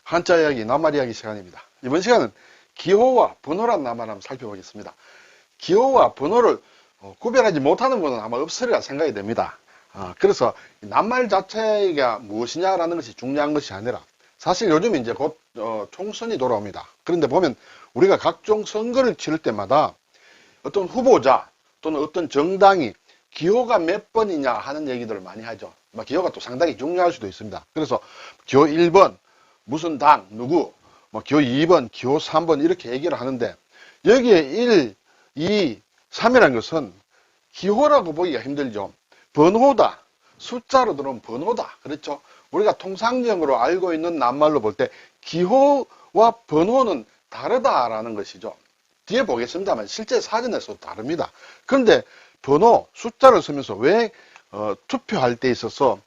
한자 이야기, 낱말 이야기 시간입니다. 이번 시간은 기호와 번호란 낱말 한번 살펴보겠습니다. 기호와 번호를 구별하지 못하는 분은 아마 없으리라 생각이 됩니다. 그래서 낱말 자체가 무엇이냐라는 것이 중요한 것이 아니라 사실 요즘 이제 곧 총선이 돌아옵니다. 그런데 보면 우리가 각종 선거를 치를 때마다 어떤 후보자 또는 어떤 정당이 기호가 몇 번이냐 하는 얘기들을 많이 하죠. 기호가 또 상당히 중요할 수도 있습니다. 그래서 기호 1번 무슨 당 누구, 기호 2번, 기호 3번 이렇게 얘기를 하는데 여기에 1, 2, 3이라는 것은 기호라고 보기가 힘들죠. 번호다. 숫자로 들어오면 번호다. 그렇죠? 우리가 통상적으로 알고 있는 낱말로 볼 때 기호와 번호는 다르다라는 것이죠. 뒤에 보겠습니다만 실제 사전에서도 다릅니다. 그런데 번호, 숫자를 쓰면서 왜 투표할 때 있어서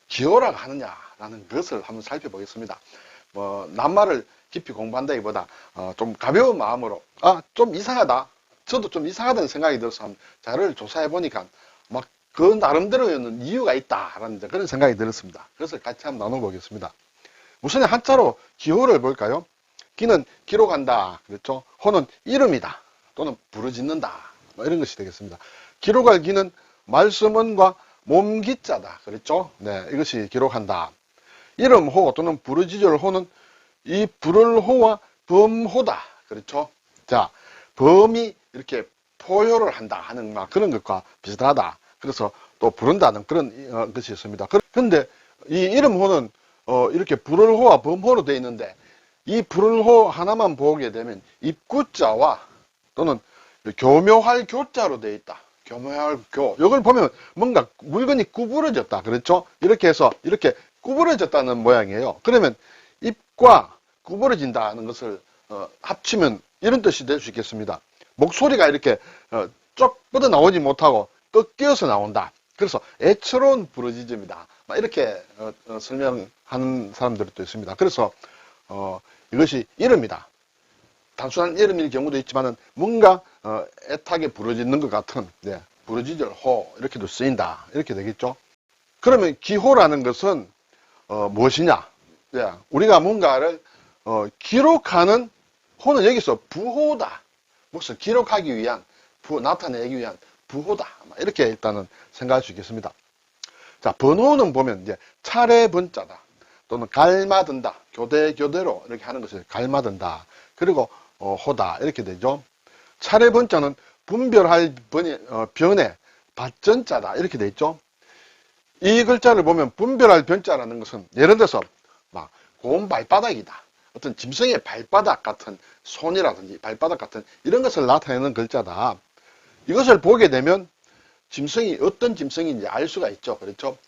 기호라고 하느냐라는 것을 한번 살펴보겠습니다. 낱말을 깊이 공부한다기보다 좀 가벼운 마음으로 좀 이상하다. 저도 좀 이상하다는 생각이 들어서 한번 자료를 조사해 보니까 그 나름대로는 이유가 있다라는 그런 생각이 들었습니다. 그래서 같이 한번 나눠보겠습니다. 우선 한자로 기호를 볼까요? 기는 기록한다. 그렇죠? 호는 이름이다. 또는 부르짖는다. 이런 것이 되겠습니다. 기록할 기는 말씀원과 몸기자다. 그렇죠? 네, 이것이 기록한다. 이름 호 또는 부르짖을 호는 이 부를 호와 범호다. 그렇죠? 자, 범이 이렇게 포효를 한다 하는 그런 것과 비슷하다. 그래서 또 부른다는 그런 것이 있습니다. 그런데 이 이름호는 이렇게 부를 호와 범호로 되어 있는데 이 부를 호 하나만 보게 되면 입구자와 또는 교묘할 교자로 되어 있다. 교묘할 교. 이걸 보면 뭔가 물건이 구부러졌다. 그렇죠? 이렇게 해서 이렇게 구부러졌다는 모양이에요. 그러면 입과 구부러진다는 것을 합치면 이런 뜻이 될 수 있겠습니다. 목소리가 이렇게 쭉 뻗어 나오지 못하고 꺾여서 나온다. 그래서 애처로운 부르짖음이다. 이렇게 설명하는 사람들도 있습니다. 그래서 이것이 이름이다. 단순한 이름일 경우도 있지만은 뭔가 애타게 부르짖는 것 같은 부르짖을 호 이렇게도 쓰인다. 이렇게 되겠죠. 그러면 기호라는 것은 무엇이냐? 우리가 뭔가를 기록하는 호는 여기서 부호다. 무엇을 기록하기 위한 나타내기 위한 부호다. 이렇게 일단은 생각할 수 있겠습니다. 자, 번호는 보면 이제 차례 번자다. 또는 갈마든다. 교대로 이렇게 하는 것을 갈마든다. 그리고 호다. 이렇게 되죠. 차례 번자는 분별할 변에 받전자다. 이렇게 돼 있죠. 이 글자를 보면 분별할 변자라는 것은 예를 들어서 고운 발바닥이다. 어떤 짐승의 발바닥 같은 손이라든지 발바닥 같은 이런 것을 나타내는 글자다. 이것을 보게 되면 짐승이 어떤 짐승인지 알 수가 있죠. 그렇죠?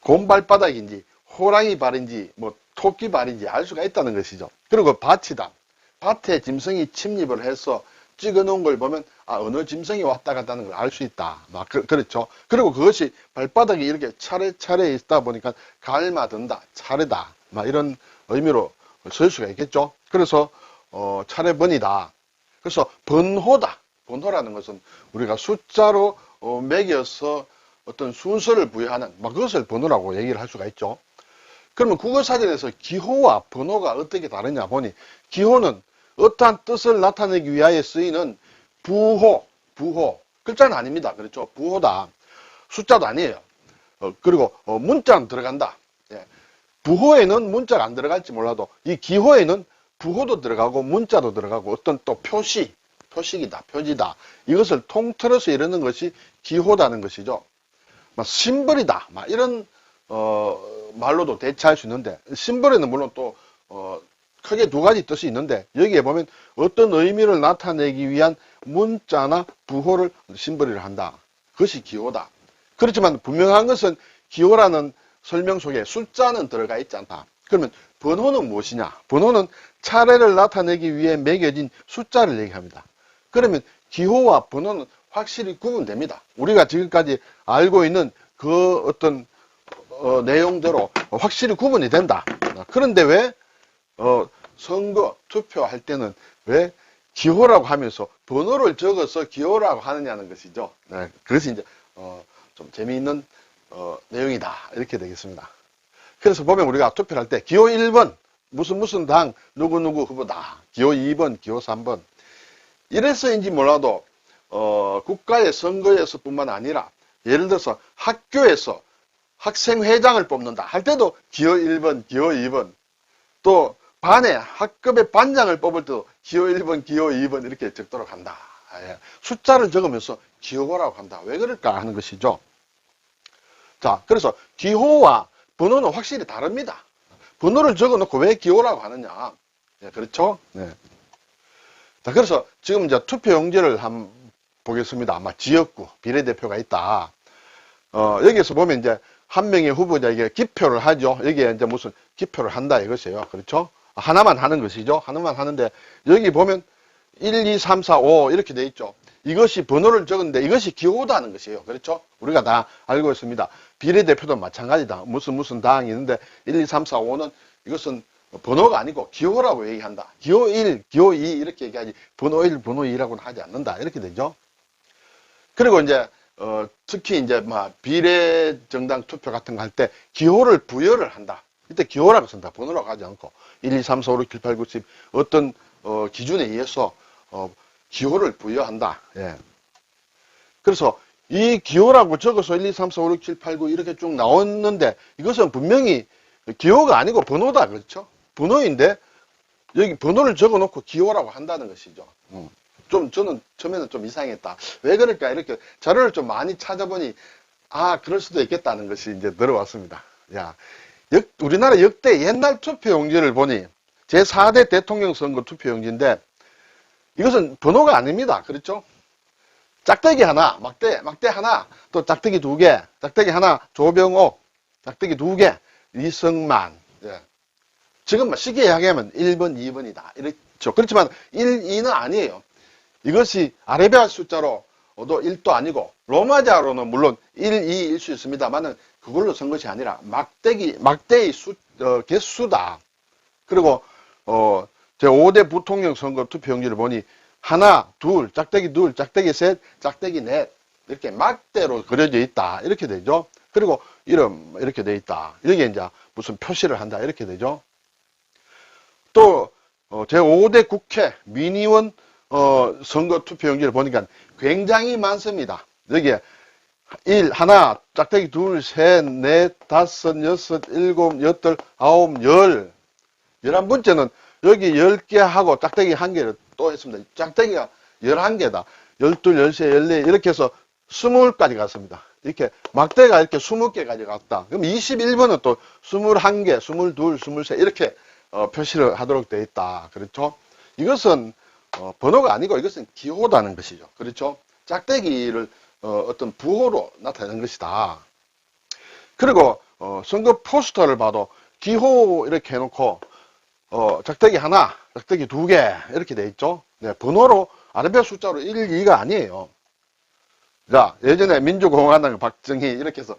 곰 발바닥인지 호랑이 발인지 토끼 발인지 알 수가 있다는 것이죠. 그리고 밭이다. 밭에 짐승이 침입을 해서 찍어 놓은 걸 보면 어느 짐승이 왔다 갔다 하는 걸 알 수 있다. 그렇죠. 그리고 그것이 발바닥이 이렇게 차례차례 있다 보니까 갈마든다. 차례다. 이런 의미로 쓸 수가 있겠죠. 그래서 차례번이다. 그래서 번호다. 번호라는 것은 우리가 숫자로 매겨서 어떤 순서를 부여하는 그것을 번호라고 얘기를 할 수가 있죠. 그러면 국어사전에서 기호와 번호가 어떻게 다르냐 보니 기호는 어떠한 뜻을 나타내기 위하여 쓰이는 부호 글자는 아닙니다. 그렇죠? 부호다. 숫자도 아니에요. 그리고 문자는 들어간다. 부호에는 문자가 안 들어갈지 몰라도 이 기호에는 부호도 들어가고 문자도 들어가고 어떤 또 표식이다, 표지다. 이것을 통틀어서 이루는 것이 기호다는 것이죠. 심벌이다. 이런 말로도 대체할 수 있는데 심벌에는 물론 또 크게 두 가지 뜻이 있는데 여기에 보면 어떤 의미를 나타내기 위한 문자나 부호를 심벌이를 한다. 그것이 기호다. 그렇지만 분명한 것은 기호라는 설명 속에 숫자는 들어가 있지 않다. 그러면 번호는 무엇이냐? 번호는 차례를 나타내기 위해 매겨진 숫자를 얘기합니다. 그러면 기호와 번호는 확실히 구분됩니다. 우리가 지금까지 알고 있는 그 어떤 내용대로 확실히 구분이 된다. 그런데 왜 선거 투표할 때는 왜 기호라고 하면서 번호를 적어서 기호라고 하느냐는 것이죠. 그것이 이제 좀 재미있는 내용이다. 이렇게 되겠습니다. 그래서 보면 우리가 투표를 할 때 기호 1번 무슨 당 누구누구 후보다. 기호 2번, 기호 3번. 이래서인지 몰라도 국가의 선거에서 뿐만 아니라 예를 들어서 학교에서 학생회장을 뽑는다 할 때도 기호 1번, 기호 2번, 또 반에 학급의 반장을 뽑을 때도 기호 1번, 기호 2번 이렇게 적도록 한다. 숫자를 적으면서 기호라고 한다. 왜 그럴까 하는 것이죠. 자, 그래서 기호와 번호는 확실히 다릅니다. 번호를 적어놓고 왜 기호라고 하느냐. 네, 그렇죠? 네. 자, 그래서 지금 이제 투표용지를 한번 보겠습니다. 아마 지역구 비례대표가 있다. 여기에서 보면 이제 한 명의 후보자에게 기표를 하죠. 여기에 이제 무슨 기표를 한다 이것이에요. 그렇죠? 하나만 하는 것이죠. 하나만 하는데 여기 보면 1, 2, 3, 4, 5 이렇게 돼 있죠. 이것이 번호를 적었는데 이것이 기호다는 것이에요. 그렇죠? 우리가 다 알고 있습니다. 비례대표도 마찬가지다. 무슨 당이 있는데 1, 2, 3, 4, 5는 이것은 번호가 아니고 기호라고 얘기한다. 기호 1, 기호 2 이렇게 얘기하지 번호 1, 번호 2라고는 하지 않는다. 이렇게 되죠. 그리고 이제 특히 이제 비례정당 투표 같은 거 할 때 기호를 부여를 한다. 이때 기호라고 쓴다. 번호라고 하지 않고 1, 2, 3, 4, 5, 6, 7, 8, 9, 10 어떤 기준에 의해서 기호를 부여한다. 예. 그래서 이 기호라고 적어서 1, 2, 3, 4, 5, 6, 7, 8, 9 이렇게 쭉 나왔는데 이것은 분명히 기호가 아니고 번호다. 그렇죠? 번호인데 여기 번호를 적어 놓고 기호라고 한다는 것이죠. 저는 처음에는 좀 이상했다. 왜 그럴까? 이렇게 자료를 좀 많이 찾아보니 그럴 수도 있겠다는 것이 이제 들어왔습니다. 야, 우리나라 역대 옛날 투표용지를 보니 제4대 대통령 선거 투표용지인데 이것은 번호가 아닙니다. 그렇죠? 짝대기 하나, 막대 하나, 또 짝대기 2개, 짝대기 하나, 조병옥, 짝대기 2개, 이승만. 예. 지금 쉽게 이야기하면 1번, 2번이다. 이렇죠. 그렇지만 1, 2는 아니에요. 이것이 아라비아 숫자로 도 1도 아니고 로마자로는 물론 1, 2일 수 있습니다만은 그걸로 쓴 것이 아니라 막대의 개수다. 그리고 제5대 부통령 선거 투표용지를 보니 하나, 둘, 짝대기 둘, 짝대기 셋, 짝대기 넷 이렇게 막대로 그려져 있다. 이렇게 되죠. 그리고 이름 이렇게 돼 있다. 여기에 이제 무슨 표시를 한다. 이렇게 되죠. 또 제5대 국회 민의원 선거 투표용지를 보니까 굉장히 많습니다. 여기에 하나, 짝대기 둘, 셋, 넷, 다섯, 여섯, 일곱, 여덟, 아홉, 11번째는 여기 10개 하고 짝대기 1개를 또 했습니다. 짝대기가 11개다. 12, 13, 14 이렇게 해서 20까지 갔습니다. 이렇게 막대가 이렇게 20개까지 갔다. 그럼 21번은 또 21개, 22, 23 이렇게 표시를 하도록 되어 있다. 그렇죠? 이것은 번호가 아니고 이것은 기호다는 것이죠. 그렇죠? 짝대기를 어떤 부호로 나타내는 것이다. 그리고 선거 포스터를 봐도 기호 이렇게 해놓고 짝대기 하나, 짝대기 2개 이렇게 돼 있죠. 네, 번호로 아라비아 숫자로 1, 2가 아니에요. 자, 예전에 민주공화당 박정희 이렇게 해서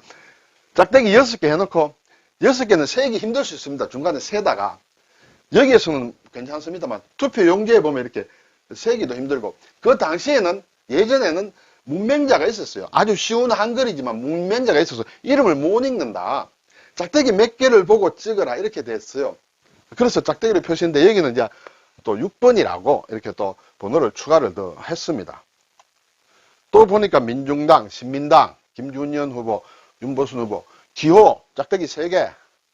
짝대기 6개 해놓고 6개는 세기 힘들 수 있습니다. 중간에 세다가 여기에서는 괜찮습니다만 투표용지에 보면 이렇게 세기도 힘들고 그 당시에는 예전에는 문맹자가 있었어요. 아주 쉬운 한글이지만 문맹자가 있어서 이름을 못 읽는다. 짝대기 몇 개를 보고 찍어라 이렇게 됐어요. 그래서 짝대기를 표시했는데 여기는 이제 또 6번이라고 이렇게 또 번호를 추가를 더 했습니다. 또 보니까 민중당, 신민당, 김준현 후보, 윤보순 후보, 기호 짝대기 3개,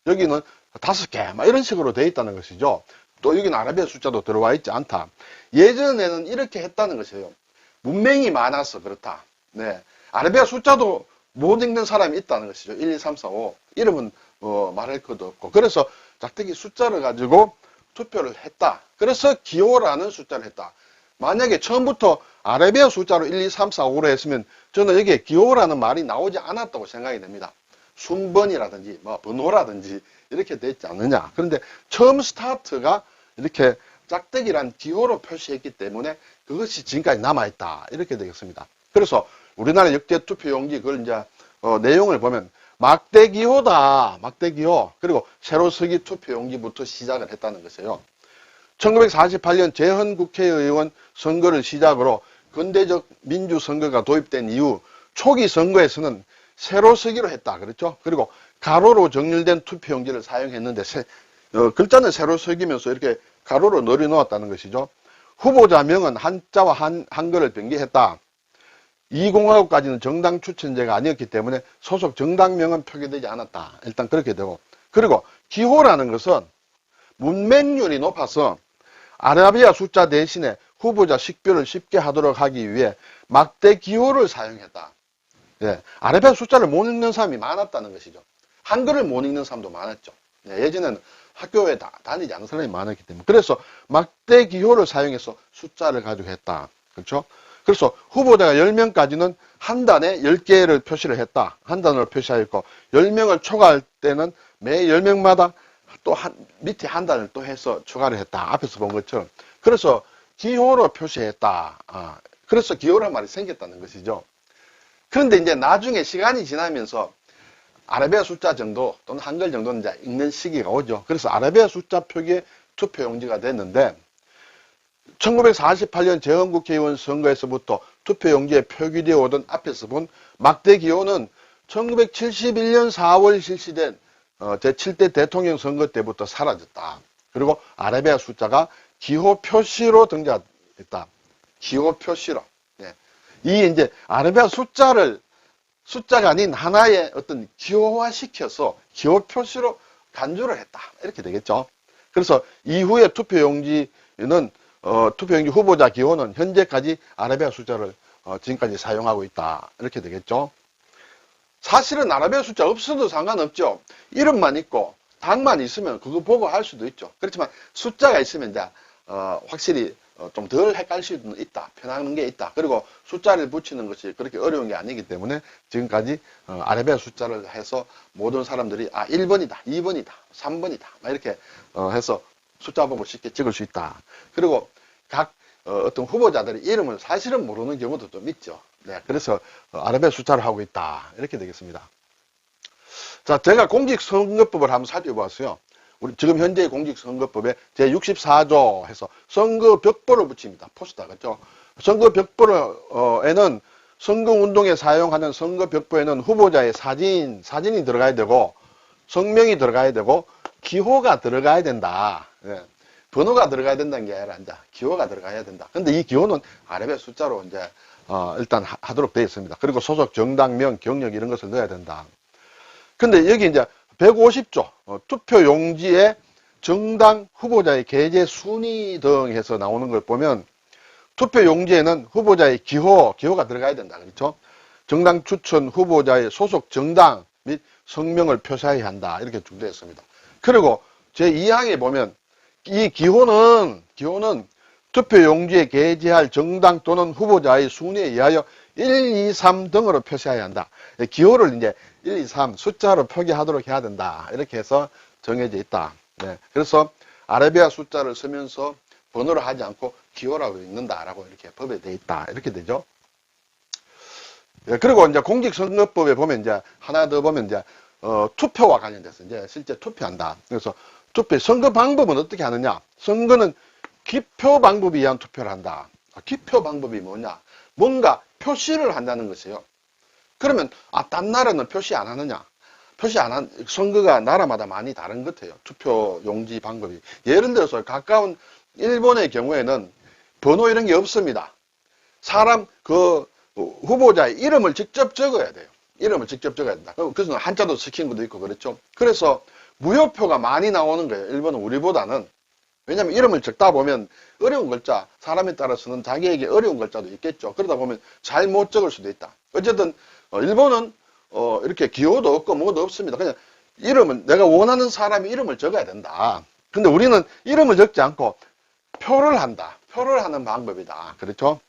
여기는 5개 막 이런 식으로 돼 있다는 것이죠. 또 여기는 아라비아 숫자도 들어와 있지 않다. 예전에는 이렇게 했다는 것이에요. 문맹이 많아서 그렇다. 네, 아라비아 숫자도 못 읽는 사람이 있다는 것이죠. 1, 2, 3, 4, 5 이름은 말할 것도 없고 그래서 짝대기 숫자를 가지고 투표를 했다. 그래서 기호라는 숫자를 했다. 만약에 처음부터 아라비아 숫자로 1, 2, 3, 4, 5로 했으면 저는 여기에 기호라는 말이 나오지 않았다고 생각이 됩니다. 순번이라든지 번호라든지 이렇게 됐지 않느냐. 그런데 처음 스타트가 이렇게 짝대기란 기호로 표시했기 때문에 그것이 지금까지 남아있다. 이렇게 되겠습니다. 그래서 우리나라 역대 투표용지 그걸 이제 내용을 보면 막대기호다. 막대기호. 그리고 세로서기 투표용지부터 시작을 했다는 것이에요. 1948년 재헌 국회의원 선거를 시작으로 근대적 민주선거가 도입된 이후 초기 선거에서는 세로서기로 했다. 그렇죠? 그리고 가로로 정렬된 투표용지를 사용했는데 글자는 새로 새기면서 이렇게 가로로 늘어놓았다는 것이죠. 후보자명은 한자와 한글을 변경했다. 이 공화국까지는 정당 추천제가 아니었기 때문에 소속 정당명은 표기되지 않았다. 일단 그렇게 되고, 그리고 기호라는 것은 문맹률이 높아서 아라비아 숫자 대신에 후보자 식별을 쉽게 하도록 하기 위해 막대 기호를 사용했다. 예, 아라비아 숫자를 못 읽는 사람이 많았다는 것이죠. 한글을 못 읽는 사람도 많았죠. 예, 예전에는 학교에 다니지 않은 사람이 많았기 때문에. 그래서 막대 기호를 사용해서 숫자를 가지고 했다. 그렇죠? 그래서 후보자가 10명까지는 한 단에 10개를 표시를 했다. 한 단으로 표시하였고, 10명을 초과할 때는 매 10명마다 또 밑에 한 단을 또 해서 추가를 했다. 앞에서 본 것처럼. 그래서 기호로 표시했다. 그래서 기호란 말이 생겼다는 것이죠. 그런데 이제 나중에 시간이 지나면서 아라비아 숫자 정도 또는 한글 정도는 이제 읽는 시기가 오죠. 그래서 아라비아 숫자 표기의 투표용지가 됐는데 1948년 재헌국회의원 선거에서부터 투표용지에 표기되어 오던 앞에서 본 막대 기호는 1971년 4월 실시된 제7대 대통령 선거 때부터 사라졌다. 그리고 아라비아 숫자가 기호 표시로 등장했다. 기호 표시로. 네. 이 이제 아라비아 숫자가 아닌 하나의 어떤 기호화 시켜서 기호 표시로 간주를 했다. 이렇게 되겠죠. 그래서 이후에 투표용지는 투표용지 후보자 기호는 현재까지 아라비아 숫자를 지금까지 사용하고 있다. 이렇게 되겠죠. 사실은 아라비아 숫자 없어도 상관없죠. 이름만 있고 당만 있으면 그거 보고 할 수도 있죠. 그렇지만 숫자가 있으면 이제 확실히 좀 덜 헷갈릴 수도 있다. 편한 게 있다. 그리고 숫자를 붙이는 것이 그렇게 어려운 게 아니기 때문에 지금까지 아라비아 숫자를 해서 모든 사람들이 1번이다, 2번이다, 3번이다 이렇게 해서 숫자 보고 쉽게 찍을 수 있다. 그리고 각 어떤 후보자들의 이름을 사실은 모르는 경우도 좀 있죠. 네, 그래서 아라비아 숫자를 하고 있다. 이렇게 되겠습니다. 자, 제가 공직선거법을 한번 살펴보았어요. 우리 지금 현재의 공직선거법에 제64조 해서 선거벽보를 붙입니다. 포스터, 그렇죠? 선거벽보에는 선거운동에 사용하는 선거벽보에는 후보자의 사진이 들어가야 되고 성명이 들어가야 되고 기호가 들어가야 된다. 예. 번호가 들어가야 된다는 게 아니라 이제 기호가 들어가야 된다. 근데 이 기호는 아라비아 숫자로 이제 일단 하도록 되어 있습니다. 그리고 소속 정당명, 경력 이런 것을 넣어야 된다. 근데 여기 이제 150조 투표용지에 정당 후보자의 게재 순위 등 해서 나오는 걸 보면 투표용지에는 후보자의 기호가 들어가야 된다. 그렇죠? 정당 추천 후보자의 소속 정당 및 성명을 표시해야 한다. 이렇게 준비되어 있습니다. 그리고 제2항에 보면 이 기호는 투표용지에 게재할 정당 또는 후보자의 순위에 의하여 1, 2, 3 등으로 표시해야 한다. 기호를 이제 1, 2, 3 숫자로 표기하도록 해야 된다. 이렇게 해서 정해져 있다. 네. 그래서 아라비아 숫자를 쓰면서 번호를 하지 않고 기호라고 읽는다라고 이렇게 법에 되어 있다. 이렇게 되죠. 네. 그리고 이제 공직선거법에 보면 이제 하나 더 보면 이제 투표와 관련돼서 이제 실제 투표한다. 그래서 선거 방법은 어떻게 하느냐? 선거는 기표 방법에 의한 투표를 한다. 기표 방법이 뭐냐? 뭔가 표시를 한다는 것이에요. 그러면 딴 나라는 표시 안 하느냐? 선거가 나라마다 많이 다른 것 같아요. 투표 용지 방법이. 예를 들어서 가까운 일본의 경우에는 번호 이런 게 없습니다. 후보자의 이름을 직접 적어야 돼요. 이름을 직접 적어야 된다. 그래서 한자도 시킨 것도 있고 그렇죠. 그래서 무효표가 많이 나오는 거예요. 일본은 우리보다는. 왜냐하면 이름을 적다 보면 어려운 글자, 사람에 따라서는 자기에게 어려운 글자도 있겠죠. 그러다 보면 잘 못 적을 수도 있다. 어쨌든 일본은 이렇게 기호도 없고 뭐도 없습니다. 그냥 이름은 내가 원하는 사람의 이름을 적어야 된다. 근데 우리는 이름을 적지 않고 표를 한다. 표를 하는 방법이다. 그렇죠?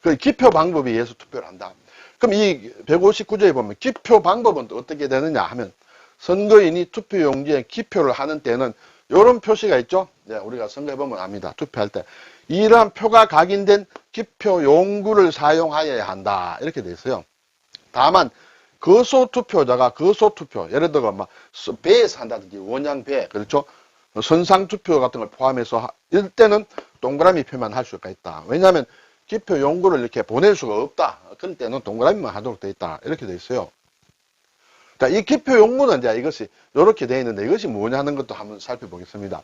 그 기표 방법에 의해서 투표를 한다. 그럼 이 159조에 보면 기표 방법은 또 어떻게 되느냐 하면 선거인이 투표용지에 기표를 하는 때는 이런 표시가 있죠. 네, 우리가 선거해보면 압니다. 투표할 때 이러한 표가 각인된 기표 용구를 사용하여야 한다. 이렇게 돼 있어요. 다만 거소투표자가 거소투표, 예를 들어 막 배에서 한다든지 원양배, 그렇죠? 선상투표 같은 걸 포함해서 이럴 때는 동그라미 표만 할 수가 있다. 왜냐하면 기표 용구를 이렇게 보낼 수가 없다. 그럴 때는 동그라미만 하도록 돼 있다. 이렇게 돼 있어요. 자, 이 기표 용문은 이제 이것이 이렇게 되어 있는데 이것이 뭐냐 하는 것도 한번 살펴보겠습니다.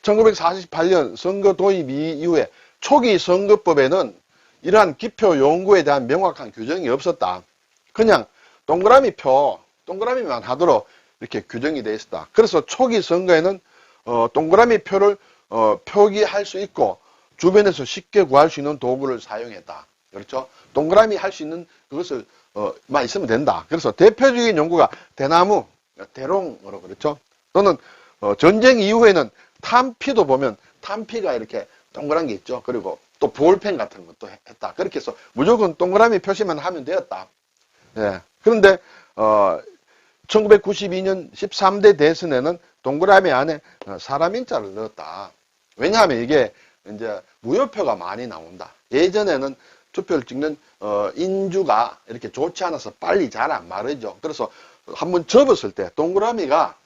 1948년 선거 도입 이후에 초기 선거법에는 이러한 기표 용구에 대한 명확한 규정이 없었다. 그냥 동그라미만 하도록 이렇게 규정이 되어 있었다. 그래서 초기 선거에는 동그라미 표를 표기할 수 있고 주변에서 쉽게 구할 수 있는 도구를 사용했다. 그렇죠? 동그라미 할 수 있는 그것을 만 있으면 된다. 그래서 대표적인 용구가 대나무, 대롱으로 그렇죠? 또는 전쟁 이후에는 탄피도 보면 탄피가 이렇게 동그란 게 있죠. 그리고 또 볼펜 같은 것도 했다. 그렇게 해서 무조건 동그라미 표시만 하면 되었다. 예. 그런데 1992년 13대 대선에는 동그라미 안에 사람 인자를 넣었다. 왜냐하면 이게 이제 무효표가 많이 나온다. 예전에는 투표를 찍는 인주가 이렇게 좋지 않아서 빨리 잘 안 마르죠. 그래서 한번 접었을 때 동그라미가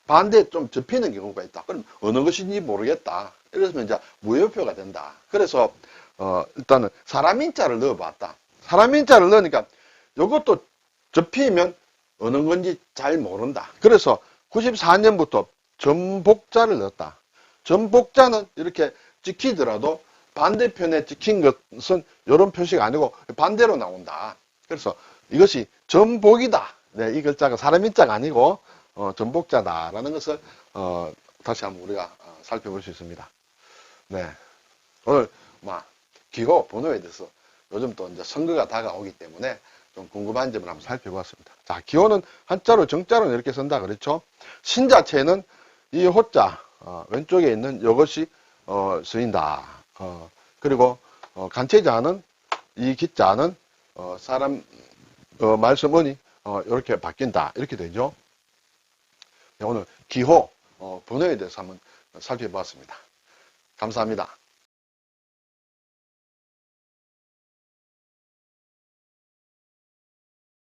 반대에 좀 접히는 경우가 있다. 그럼 어느 것인지 모르겠다. 이러면 이제 무효표가 된다. 그래서 일단은 사람 인자를 넣어봤다. 사람 인자를 넣으니까 이것도 접히면 어느 건지 잘 모른다. 그래서 94년부터 전복자를 넣었다. 전복자는 이렇게 찍히더라도 반대편에 찍힌 것은 이런 표시가 아니고 반대로 나온다. 그래서 이것이 전복이다. 네, 이 글자가 사람 인자가 아니고 전복자다라는 것을 다시 한번 우리가 살펴볼 수 있습니다. 네, 오늘 기호 번호에 대해서 요즘 또 이제 선거가 다가오기 때문에 좀 궁금한 점을 한번 살펴보았습니다. 자, 기호는 한자로 정자로는 이렇게 쓴다 그렇죠? 신자체는 이 호자 왼쪽에 있는 이것이 쓰인다. 그리고 간체자는 이 기자는 사람 말씀은이 이렇게 바뀐다. 이렇게 되죠. 네, 오늘 기호 번호에 대해서 한번 살펴보았습니다. 감사합니다.